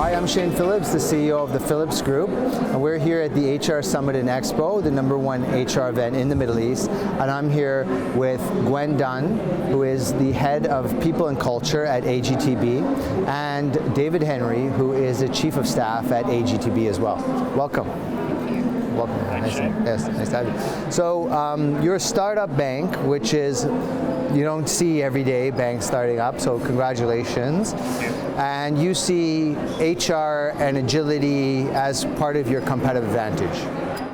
Hi, I'm Shane Phillips, the CEO of the Phillips Group, and we're here at the HR Summit and Expo, the #1 HR event in the Middle East, and I'm here with Gwen Dunne, who is the head of People and Culture at AGTB, and David Henry, who is the Chief of Staff at AGTB as well. Welcome. Welcome. Nice to have you. So you're a startup bank, which is, you don't see every day banks starting up, so congratulations. And you see HR and agility as part of your competitive advantage.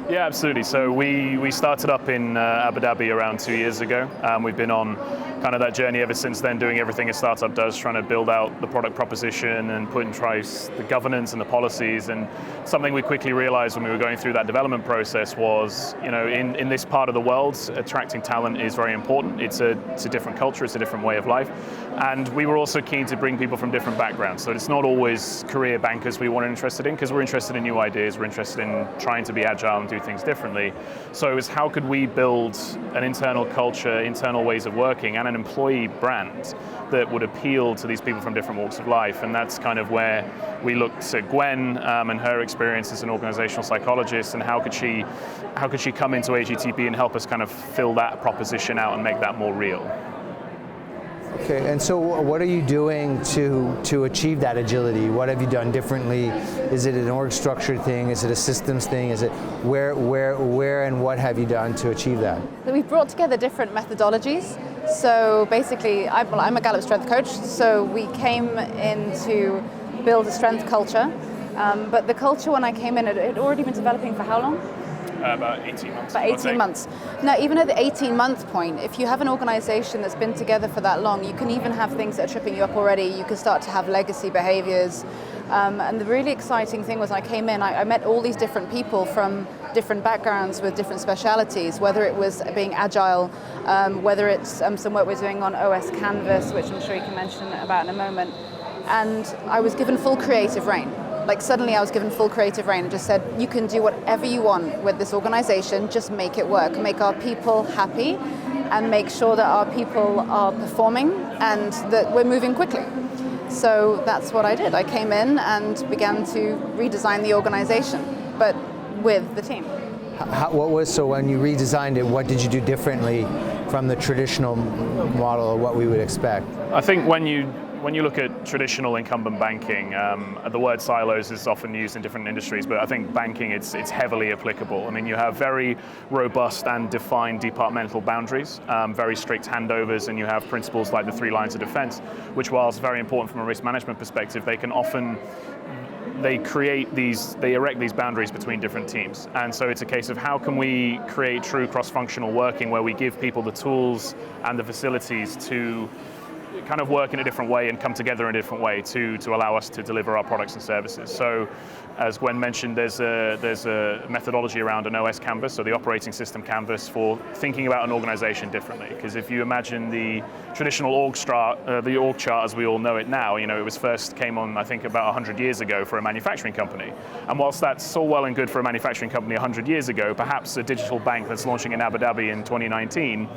Yeah, absolutely. So we started up in Abu Dhabi around 2 years ago. We've been on kind of that journey ever since then, doing everything a startup does, trying to build out the product proposition and put in place the governance and the policies. And something we quickly realized when we were going through that development process was, you know, in this part of the world, attracting talent is very important. It's a different culture, it's a different way of life. And we were also keen to bring people from different backgrounds. So it's not always career bankers we weren't interested in, because we're interested in new ideas, we're interested in trying to be agile and do things differently. So it was, how could we build an internal culture, internal ways of working, and an employee brand that would appeal to these people from different walks of life. And that's kind of where we looked at Gwen and her experience as an organizational psychologist, and how could she come into AGTB and help us kind of fill that proposition out and make that more real. Okay, and so what are you doing to achieve that agility? What have you done differently? Is it an org structure thing? Is it a systems thing? Is it where and what have you done to achieve that? We've brought together different methodologies. So basically, I'm a Gallup strength coach, so we came in to build a strength culture. But the culture, when I came in, it had already been developing for how long? About 18 months. About 18 months. Now, even at the 18-month point, if you have an organization that's been together for that long, you can even have things that are tripping you up already. You can start to have legacy behaviors. And the really exciting thing was, when I came in, I met all these different people from different backgrounds with different specialities, whether it was being agile, whether it's some work we're doing on OS Canvas, which I'm sure you can mention about in a moment. And I was given full creative reign. Like, suddenly I was given full creative reign and just said, you can do whatever you want with this organization, just make it work, make our people happy, and make sure that our people are performing and that we're moving quickly. So that's what I did. I came in and began to redesign the organization, but with the team. So when you redesigned it, what did you do differently from the traditional model, or what we would expect? I think when you look at traditional incumbent banking, the word silos is often used in different industries, but I think banking, it's heavily applicable. I mean, you have very robust and defined departmental boundaries, very strict handovers, and you have principles like the 3 lines of defense, which, whilst very important from a risk management perspective, they erect these boundaries between different teams. And so it's a case of, how can we create true cross-functional working where we give people the tools and the facilities to kind of work in a different way and come together in a different way to allow us to deliver our products and services. So, as Gwen mentioned, there's a methodology around an OS canvas, so the operating system canvas, for thinking about an organization differently. Because if you imagine the traditional org chart as we all know it now, you know, it was first came on, I think, about 100 years ago for a manufacturing company. And whilst that's all well and good for a manufacturing company 100 years ago, perhaps a digital bank that's launching in Abu Dhabi in 2019,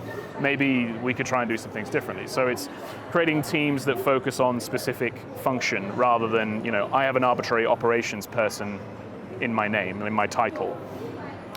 maybe we could try and do some things differently. So it's creating teams that focus on specific function, rather than, you know, I have an arbitrary operations person in my name, in my title,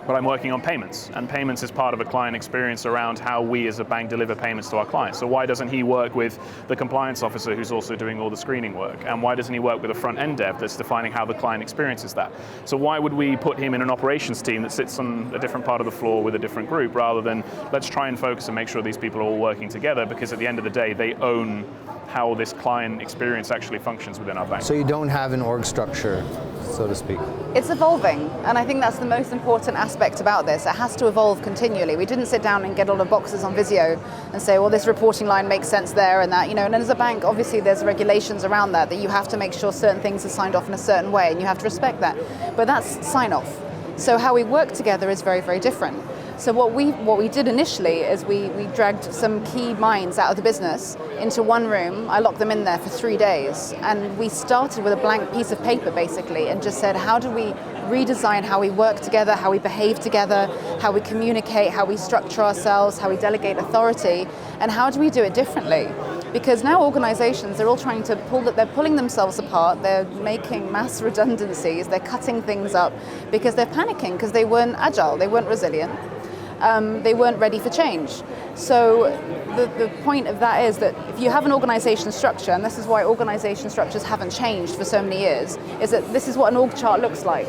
but I'm working on payments, and payments is part of a client experience around how we as a bank deliver payments to our clients. So why doesn't he work with the compliance officer who's also doing all the screening work? And why doesn't he work with a front-end dev that's defining how the client experiences that? So why would we put him in an operations team that sits on a different part of the floor with a different group, rather than, let's try and focus and make sure these people are all working together, because at the end of the day, they own how this client experience actually functions within our bank. So you don't have an org structure, so to speak? It's evolving, and I think that's the most important aspect about this. It has to evolve continually. We didn't sit down and get all the boxes on Visio and say, well, this reporting line makes sense there and that, you know. And as a bank, obviously there's regulations around that you have to make sure certain things are signed off in a certain way, and you have to respect that. But that's sign off. So how we work together is very, very different. So what we did initially is we dragged some key minds out of the business into one room. I locked them in there for 3 days, and we started with a blank piece of paper basically, and just said, how do we redesign how we work together, how we behave together, how we communicate, how we structure ourselves, how we delegate authority, and how do we do it differently? Because now organizations, they're all trying to they're pulling themselves apart, they're making mass redundancies, they're cutting things up because they're panicking, because they weren't agile, they weren't resilient, they weren't ready for change. So the point of that is that if you have an organization structure, and this is why organization structures haven't changed for so many years, is that this is what an org chart looks like.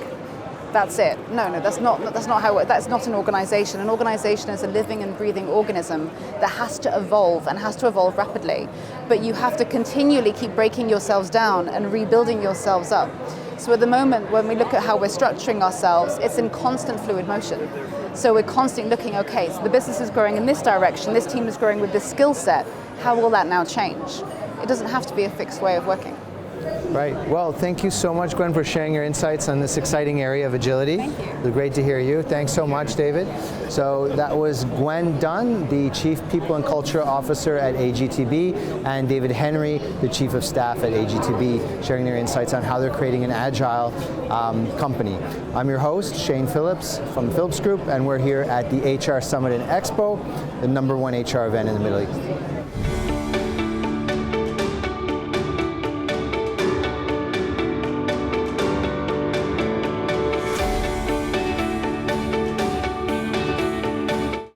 That's it. No, that's not how. That's not an organization. An organization is a living and breathing organism that has to evolve and has to evolve rapidly. But you have to continually keep breaking yourselves down and rebuilding yourselves up. So at the moment, when we look at how we're structuring ourselves, it's in constant fluid motion. So we're constantly looking, okay, so the business is growing in this direction, this team is growing with this skill set. How will that now change? It doesn't have to be a fixed way of working. Right. Well, thank you so much, Gwen, for sharing your insights on this exciting area of agility. Thank you. It was great to hear you. Thanks so much, David. So that was Gwen Dunne, the Chief People and Culture Officer at AGTB, and David Henry, the Chief of Staff at AGTB, sharing their insights on how they're creating an agile company. I'm your host, Shane Phillips from the Phillips Group, and we're here at the HR Summit and Expo, the #1 HR event in the Middle East.